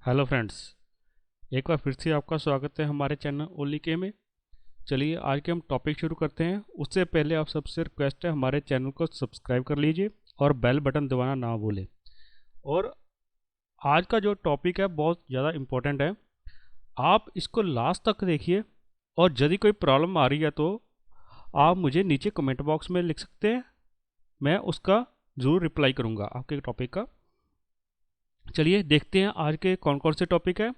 Hello friends, एक बार फिर से आपका स्वागत है हमारे चैनल ओनली के में। चलिए आज के हम टॉपिक शुरू करते हैं। उससे पहले आप सबसे रिक्वेस्ट है, हमारे चैनल को सब्सक्राइब कर लीजिए और बेल बटन दबाना ना भूलें। और आज का जो टॉपिक है बहुत ज़्यादा इम्पोर्टेंट है, आप इसको लास्ट तक देखिए। और यदि कोई प्रॉब्लम आ रही है तो आप मुझे नीचे कमेंट बॉक्स में लिख सकते हैं, मैं उसका ज़रूर रिप्लाई करूँगा आपके टॉपिक का। चलिए देखते हैं आज के कौन कौन से टॉपिक है।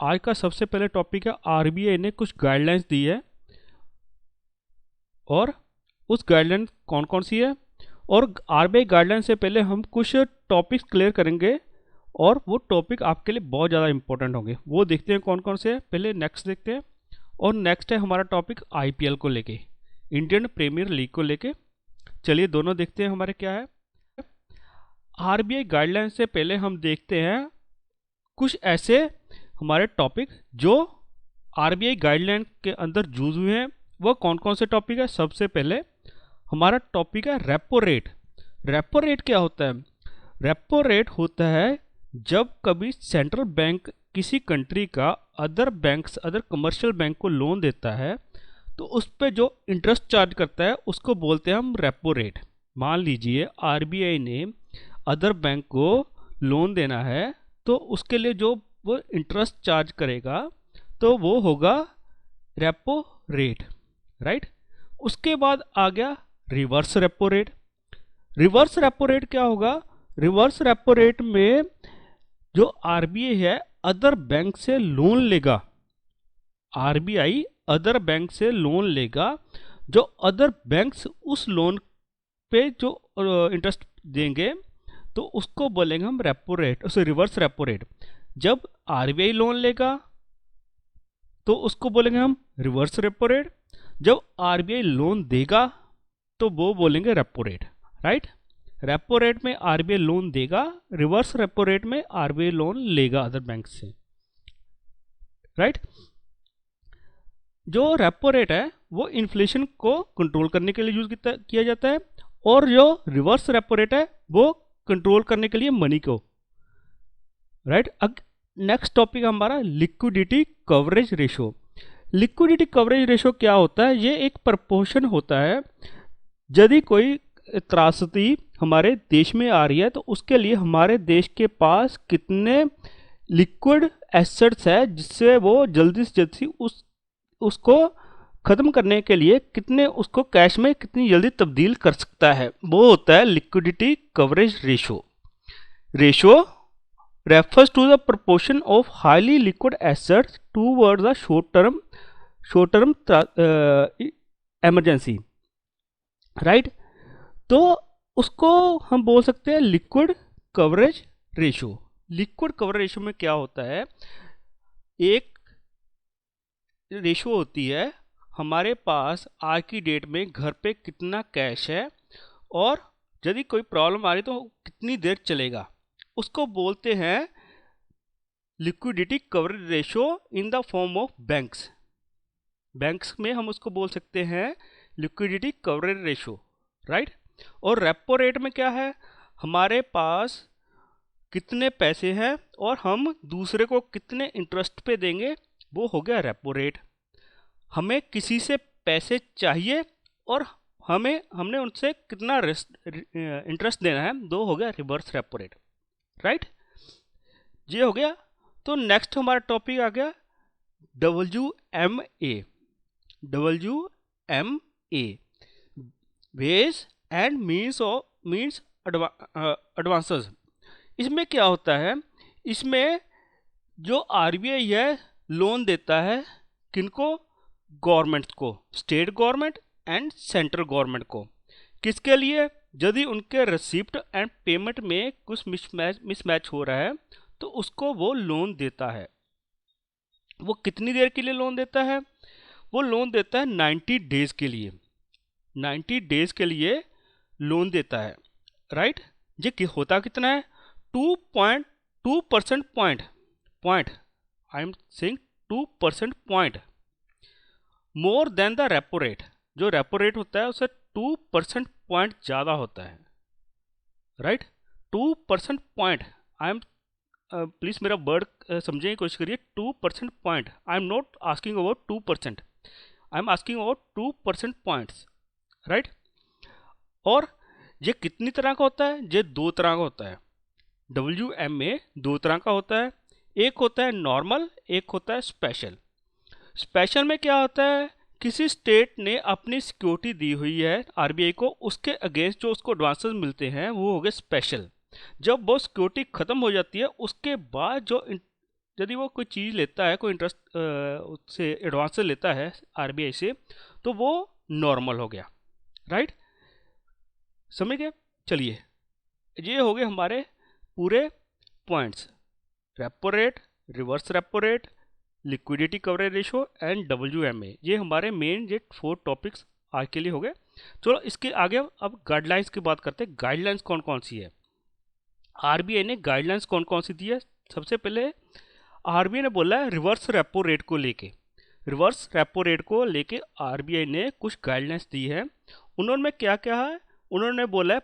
आज का सबसे पहले टॉपिक है, आरबीआई ने कुछ गाइडलाइंस दी है और उस गाइडलाइन कौन कौन सी है। और आरबीआई गाइडलाइन से पहले हम कुछ टॉपिक्स क्लियर करेंगे और वो टॉपिक आपके लिए बहुत ज़्यादा इंपॉर्टेंट होंगे। वो देखते हैं कौन कौन से है। पहले नेक्स्ट देखते हैं। और नेक्स्ट है हमारा टॉपिक आईपीएल को लेके, इंडियन प्रीमियर लीग को लेके। चलिए दोनों देखते हैं हमारे क्या है। आरबीआई गाइडलाइन से पहले हम देखते हैं कुछ ऐसे हमारे टॉपिक जो आरबीआई गाइडलाइन के अंदर यूज हुए हैं। वो कौन कौन से टॉपिक है। सबसे पहले हमारा टॉपिक है रेपो रेट। रेपो रेट क्या होता है? रेपो रेट होता है जब कभी सेंट्रल बैंक किसी कंट्री का अदर कमर्शियल बैंक को लोन देता है तो उस पर जो इंटरेस्ट चार्ज करता है उसको बोलते हैं हम रेपो रेट। मान लीजिए आरबीआई ने अदर बैंक को लोन देना है तो उसके लिए जो वो इंटरेस्ट चार्ज करेगा तो वो होगा रेपो रेट, राइट। उसके बाद आ गया reverse repo rate. Reverse repo rate क्या होगा? रिवर्स रेपो रेट में जो आरबीआई है अदर बैंक से लोन लेगा, आरबीआई अदर बैंक से लोन लेगा, जो अदर बैंक्स उस लोन पे जो इंटरेस्ट देंगे तो उसको बोलेंगे हम रेपो रेट, उसे रिवर्स रेपो रेट। जब आरबीआई लोन लेगा तो उसको बोलेंगे हम रिवर्स रेपो रेट। जब आरबीआई लोन देगा तो वो बोलेंगे repo rate, right. Repo rate में आरबीआई लोन देगा, रिवर्स रेपो रेट में आरबीआई लोन लेगा अदर बैंक से, राइट। जो रेपो रेट है वो इन्फ्लेशन को कंट्रोल करने के लिए यूज किया जाता है और जो रिवर्स रेपो रेट है वो कंट्रोल करने के लिए मनी को, राइट। नेक्स्ट टॉपिक हमारा liquidity coverage ratio. Liquidity coverage ratio क्या होता है? ये एक प्रपोर्शन होता है। यदि कोई त्रासदी हमारे देश में आ रही है तो उसके लिए हमारे देश के पास कितने लिक्विड एसेट्स है जिससे वो जल्दी से जल्दी उसको खत्म करने के लिए कितने उसको कैश में कितनी जल्दी तब्दील कर सकता है, वो होता है liquidity coverage ratio. Ratio refers to the proportion of highly liquid assets towards the short term emergency, right। तो उसको हम बोल सकते हैं liquid coverage ratio. Liquid coverage ratio में क्या होता है? एक रेशो होती है हमारे पास आज की डेट में घर पे कितना कैश है और यदि कोई प्रॉब्लम आ रही तो कितनी देर चलेगा, उसको बोलते हैं liquidity coverage ratio in the form of banks. Banks में हम उसको बोल सकते हैं लिक्विडिटी कवरेज रेशो, राइट। और रेपो रेट में क्या है? हमारे पास कितने पैसे हैं और हम दूसरे को कितने इंटरेस्ट पे देंगे, वो हो गया रेपो रेट। हमें किसी से पैसे चाहिए और हमने उनसे कितना इंटरेस्ट देना है, दो हो गया रिवर्स रेपो रेट, राइट। ये हो गया। तो नेक्स्ट हमारा टॉपिक आ गया WMA। WMA ways and means advances. इसमें क्या होता है? इसमें जो आरबीआई है लोन देता है किनको? गवर्नमेंट्स को, state government and central government को। किसके लिए? यदि उनके रिसिप्ट एंड पेमेंट में कुछ मिसमैच हो रहा है तो उसको वो लोन देता है। वो कितनी देर के लिए लोन देता है? वो लोन देता है 90 डेज के लिए। 90 डेज के लिए लोन देता है, राइट। ये होता कितना है? 2.2% point I am saying 2% point more than the repo rate. जो रेपो रेट होता है उससे 2% पॉइंट ज़्यादा होता है, right. 2% point I am please मेरा वर्ड समझने की कोशिश करिए। 2% point, I am not asking about 2%, I am asking about 2% points, right. और ये कितनी तरह का होता है? ये दो तरह का होता है। WMA दो तरह का होता है, एक होता है नॉर्मल, एक होता है स्पेशल। स्पेशल में क्या होता है, किसी स्टेट ने अपनी सिक्योरिटी दी हुई है RBI को, उसके अगेंस्ट जो उसको एडवांसेस मिलते हैं वो हो गए स्पेशल। जब वो सिक्योरिटी ख़त्म हो जाती है उसके बाद जो यदि वो कोई चीज़ लेता है, कोई इंटरेस्ट उससे एडवांसेस लेता है RBI से, तो वो नॉर्मल हो गया, राइट। समझ गए? चलिए, ये हो गए हमारे पूरे points. Repo rate, reverse repo rate, liquidity coverage ratio and WMA, ये हमारे मेन ये 4 टॉपिक्स आज के लिए हो गए। चलो इसके आगे अब गाइडलाइंस की बात करते हैं। गाइडलाइंस कौन कौन सी है? RBI ने गाइडलाइंस कौन कौन सी दी है? सबसे पहले RBI ने बोला है रिवर्स रेपो रेट को लेके, रिवर्स रेपो रेट को लेके RBI ने कुछ गाइडलाइंस दी है। उन्होंने क्या कहा है? उन्होंने बोला है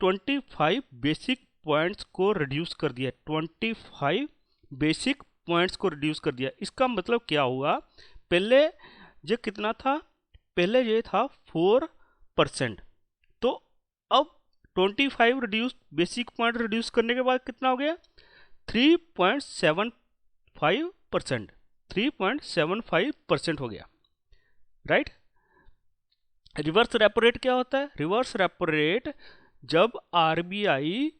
25 बेसिक पॉइंट्स को रिड्यूस कर दिया, 25 बेसिक पॉइंट्स को रिड्यूस कर दिया। इसका मतलब क्या हुआ? पहले ये कितना था? पहले ये था 4%, तो अब 25 रिड्यूस, बेसिक पॉइंट रिड्यूस करने के बाद कितना हो गया? 3.75%, 3.75% हो गया, राइट। रिवर्स रेपो रेट क्या होता है? रिवर्स रेपो रेट जब RBI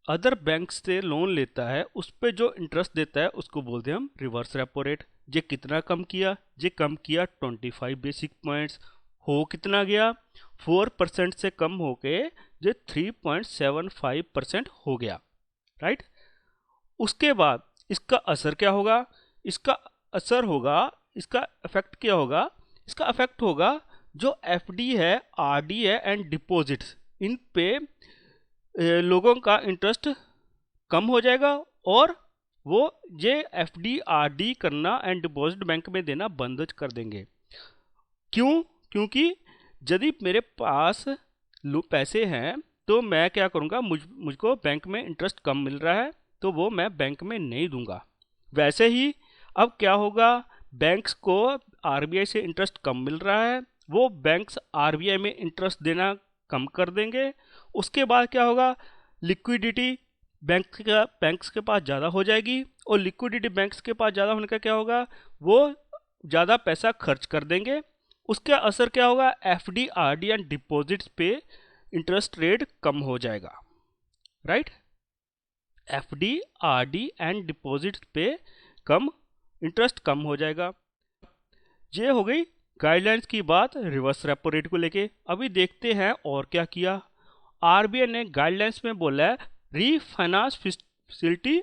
अदर बैंक से लोन लेता है उस पर जो इंटरेस्ट देता है उसको बोलते हैं हम रिवर्स रेपो रेट। ये कितना कम किया? ये कम किया 25 बेसिक पॉइंट्स। हो कितना गया? 4% से कम होके ये 3.75% हो गया, राइट। उसके बाद इसका असर क्या होगा? इसका असर होगा, इसका इफेक्ट क्या होगा? इसका इफेक्ट होगा जो FD है, RD है एंड डिपॉजिट्स, इन पे लोगों का इंटरेस्ट कम हो जाएगा और वो ये FD RD करना एंड डिपॉजिट बैंक में देना बंद कर देंगे। क्यों? क्योंकि यदि मेरे पास पैसे हैं तो मैं क्या करूँगा, मुझको बैंक में इंटरेस्ट कम मिल रहा है तो वो मैं बैंक में नहीं दूंगा। वैसे ही अब क्या होगा, बैंक्स को RBI से इंटरेस्ट कम मिल रहा है, वो बैंक्स RBI में इंटरेस्ट देना कम कर देंगे। उसके बाद क्या होगा, लिक्विडिटी बैंक्स के पास ज़्यादा हो जाएगी और लिक्विडिटी बैंक्स के पास ज़्यादा होने का क्या होगा, वो ज़्यादा पैसा खर्च कर देंगे। उसका असर क्या होगा, FD RD एंड डिपॉजिट्स पे इंटरेस्ट रेट कम हो जाएगा, right. FD RD and deposits पे इंटरेस्ट कम हो जाएगा। ये हो गई गाइडलाइंस की बात रिवर्स रेपो रेट को लेके। अभी देखते हैं और क्या किया। RBI ने गाइडलाइंस में बोला है refinance facility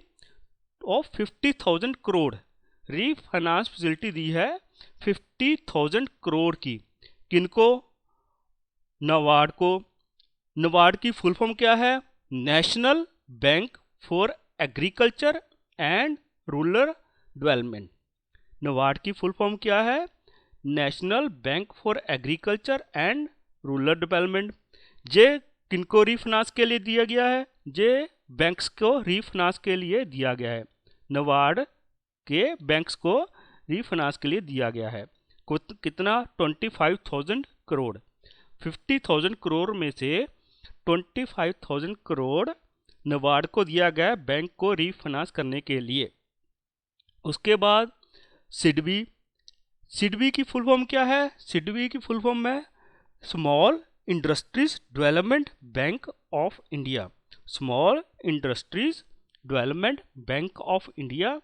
of 50,000 crore, refinance facility दी है 50,000 करोड़ की। किनको? नबार्ड को। नबार्ड की फुल फॉर्म क्या है? National bank for agriculture and rural development. NABARD की फुल फॉर्म क्या है? National bank for agriculture and rural development. ये किनको रीफाइनेंस के लिए दिया गया है? ये बैंक्स को रीफाइनेंस के लिए दिया गया है। नबार्ड के बैंक्स को रीफाइनेंस के लिए दिया गया है। कितना? 25,000 करोड़। 50,000 करोड़ में से 25,000 करोड़ नबार्ड को दिया गया है बैंक को रीफाइनेंस करने के लिए। उसके बाद सिडबी। सिडबी की फुल फॉर्म क्या है? सिडबी की फुल फॉर्म है small industries development bank of India. Small industries development bank of India.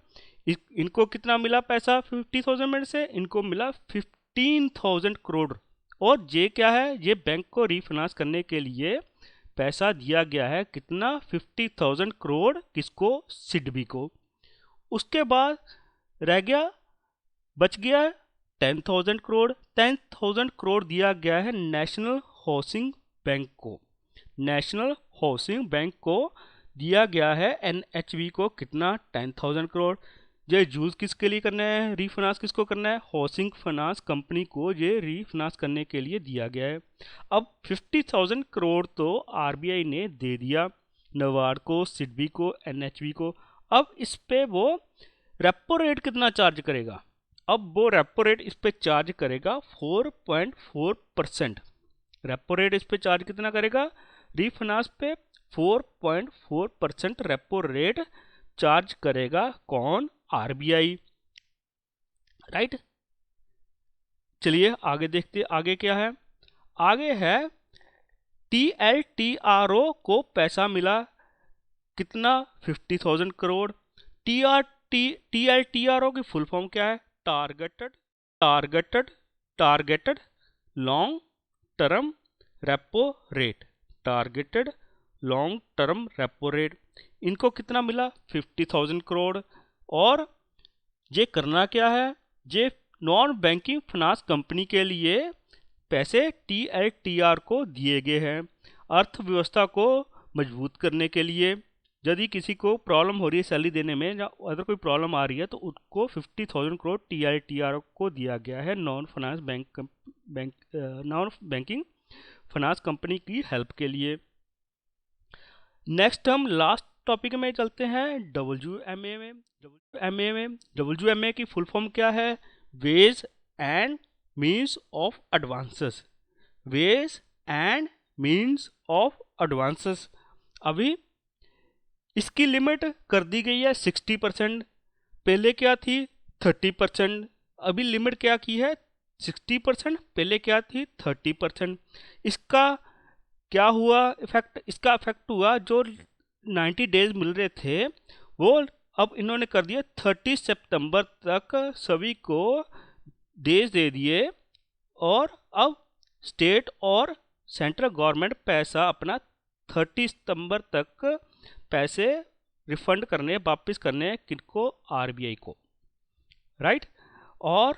इनको कितना मिला पैसा? 50,000 में से इनको मिला 15,000 करोड़। और ये क्या है? ये बैंक को रीफाइनेंस करने के लिए पैसा दिया गया है। कितना? 50,000 करोड़। किसको? सिडबी को। उसके बाद रह गया, बच गया 10,000 करोड़। 10,000 करोड़ दिया गया है नेशनल हाउसिंग बैंक को। नेशनल हाउसिंग बैंक को दिया गया है NHB को। कितना? 10,000 करोड़। ये यूज़ किसके लिए करना है? रीफाइनेंस किसको करना है? हाउसिंग फाइनेंस कंपनी को ये रीफाइनेंस करने के लिए दिया गया है। अब 50,000 करोड़ तो RBI ने दे दिया नबार्ड को, सिडबी को, NHB को। अब इस पे वो रेपो रेट कितना चार्ज करेगा, अब वो रेपो रेट इस पे चार्ज करेगा 4.4%। रेपो रेट इस पे चार्ज कितना करेगा, रीफाइनेंस पे 4.4% रेपो रेट चार्ज करेगा कौन, आरबीआई, राइट। चलिए आगे देखते, आगे क्या है, आगे है TLTRO को पैसा मिला कितना, 50,000 करोड़। TLTRO की फुल फॉर्म क्या है, targeted long term repo rate, targeted long term repo rate. इनको कितना मिला, 50,000 करोड़। और ये करना क्या है, ये नॉन बैंकिंग फाइनेंस कंपनी के लिए पैसे TLTRO को दिए गए हैं अर्थव्यवस्था को मजबूत करने के लिए। यदि किसी को प्रॉब्लम हो रही है सैलरी देने में या अगर कोई प्रॉब्लम आ रही है तो उसको 50,000 करोड़ TLTRO को दिया गया है नॉन बैंकिंग फाइनेंस कंपनी की हेल्प के लिए। नेक्स्ट हम लास्ट टॉपिक में चलते हैं WMA में। WMA की फुल फॉर्म क्या है, ways and means of advances, ways and means of advances. अभी इसकी लिमिट कर दी गई है 60%, पहले क्या थी 30%, अभी लिमिट क्या की है 60%, पहले क्या थी 30%। इसका क्या हुआ इफेक्ट, इसका इफेक्ट हुआ जो 90 डेज मिल रहे थे वो अब इन्होंने कर दिया 30 सितंबर तक सभी को डेज दे दिए, और अब स्टेट और सेंट्रल गवर्नमेंट पैसा अपना 30 सितंबर तक पैसे रिफंड करने, वापस करने किनको, आरबीआई को, राइट। और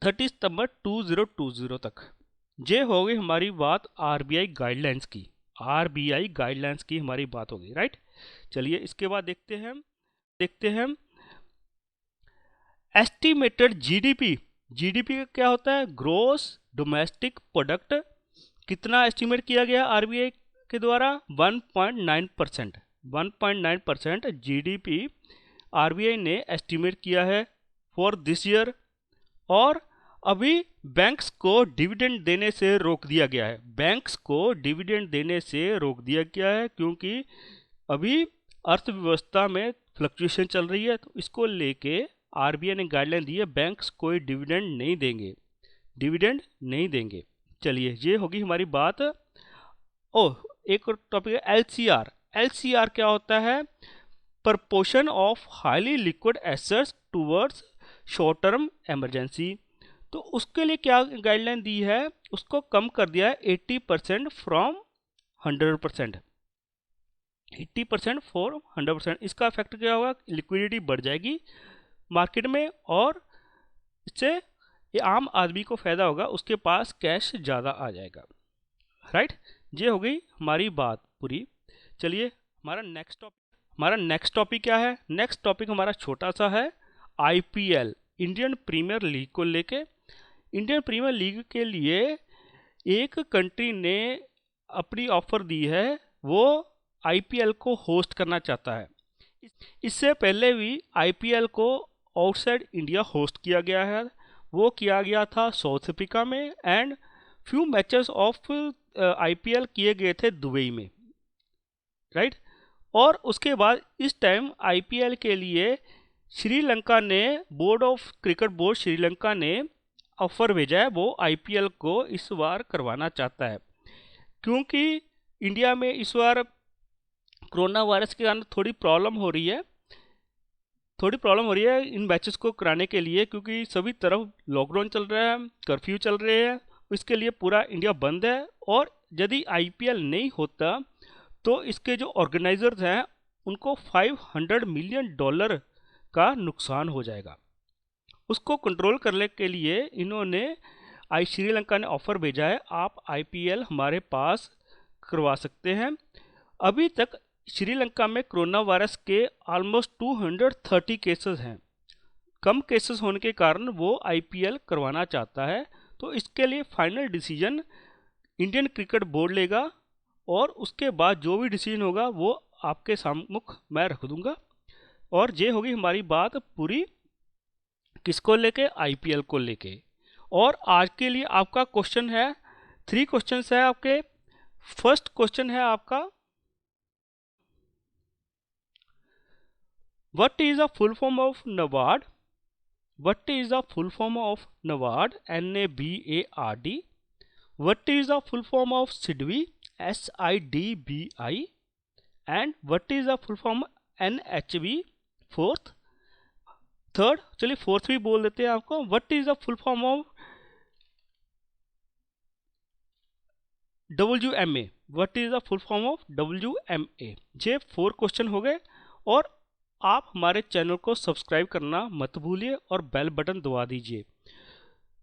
30 सितंबर 2020 तक। ये हो गई हमारी बात आरबीआई गाइडलाइंस की, आरबीआई गाइडलाइंस की हमारी बात होगी, राइट। चलिए इसके बाद देखते हैं एस्टिमेटेड जीडीपी। जीडीपी क्या होता है, ग्रोस डोमेस्टिक प्रोडक्ट, कितना एस्टिमेट किया गया आरबीआई के द्वारा, 1.9%। 1.9% जीडीपी आरबीआई ने एस्टिमेट किया है फॉर दिस ईयर। और अभी बैंक्स को डिविडेंड देने से रोक दिया गया है, बैंक्स को डिविडेंड देने से रोक दिया गया है क्योंकि अभी अर्थव्यवस्था में फ्लक्चुएशन चल रही है, तो इसको लेके आरबीआई ने गाइडलाइन दी है बैंक्स कोई डिविडेंड नहीं देंगे, डिविडेंड नहीं देंगे। चलिए ये होगी हमारी बात। ओह एक और टॉपिक है एलसीआर। एलसीआर क्या होता है, proportion of highly liquid assets towards short term emergency. तो उसके लिए क्या गाइडलाइन दी है, उसको कम कर दिया है 80% फ्रॉम 100%, 80% फॉर 100%। इसका इफेक्ट क्या होगा, लिक्विडिटी बढ़ जाएगी मार्केट में और इससे ये आम आदमी को फ़ायदा होगा, उसके पास कैश ज़्यादा आ जाएगा, राइट। ये हो गई हमारी बात पूरी। चलिए हमारा नेक्स्ट टॉपिक क्या है, नेक्स्ट टॉपिक हमारा छोटा सा है आईपीएल, इंडियन प्रीमियर लीग को लेके। इंडियन प्रीमियर लीग के लिए एक कंट्री ने अपनी ऑफर दी है, वो आईपीएल को होस्ट करना चाहता है। इससे पहले भी आईपीएल को आउटसाइड इंडिया होस्ट किया गया है, वो किया गया था साउथ अफ्रीका में, and few matches of IPL किए गए थे दुबई में, राइट। और उसके बाद इस टाइम आईपीएल के लिए श्रीलंका ने, board of cricket board Sri Lanka ने ऑफर भेजा है, वो आईपीएल को इस बार करवाना चाहता है क्योंकि इंडिया में इस बार कोरोना वायरस के कारण थोड़ी प्रॉब्लम हो रही है इन मैचेस को कराने के लिए, क्योंकि सभी तरफ लॉकडाउन चल रहा है, कर्फ्यू चल रहे हैं, इसके लिए पूरा इंडिया बंद है। और यदि आईपीएल नहीं होता तो इसके जो ऑर्गेनाइजर्स हैं उनको $500 मिलियन का नुकसान हो जाएगा। उसको कंट्रोल करने के लिए इन्होंने श्रीलंका ने ऑफर भेजा है, आप आईपीएल हमारे पास करवा सकते हैं। अभी तक श्रीलंका में कोरोना वायरस के ऑलमोस्ट 230 केसेस हैं, कम केसेस होने के कारण वो आईपीएल करवाना चाहता है। तो इसके लिए final decision Indian cricket board लेगा और उसके बाद जो भी डिसीजन होगा वो आपके सम्मुख मैं रख दूंगा। और ये होगी हमारी बात पूरी किसको लेके, आईपीएल को लेके। और आज के लिए आपका क्वेश्चन है, 3 क्वेश्चन है आपके। फर्स्ट क्वेश्चन है आपका, what is the full form of NABARD? What is the full form of NABARD? NABARD. What is the full form of SIDBI? SIDBI. And what is the full form NHB? Fourth, third, चलिए fourth भी बोल देते हैं आपको। What is the full form of WMA? What is the full form of WMA? ये 4 question हो गए। और आप हमारे चैनल को सब्सक्राइब करना मत भूलिए और बेल बटन दबा दीजिए।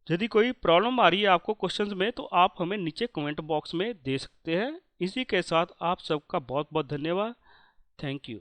यदि कोई प्रॉब्लम आ रही है आपको क्वेश्चंस में तो आप हमें नीचे कमेंट बॉक्स में दे सकते हैं। इसी के साथ आप सबका बहुत बहुत धन्यवाद। Thank you.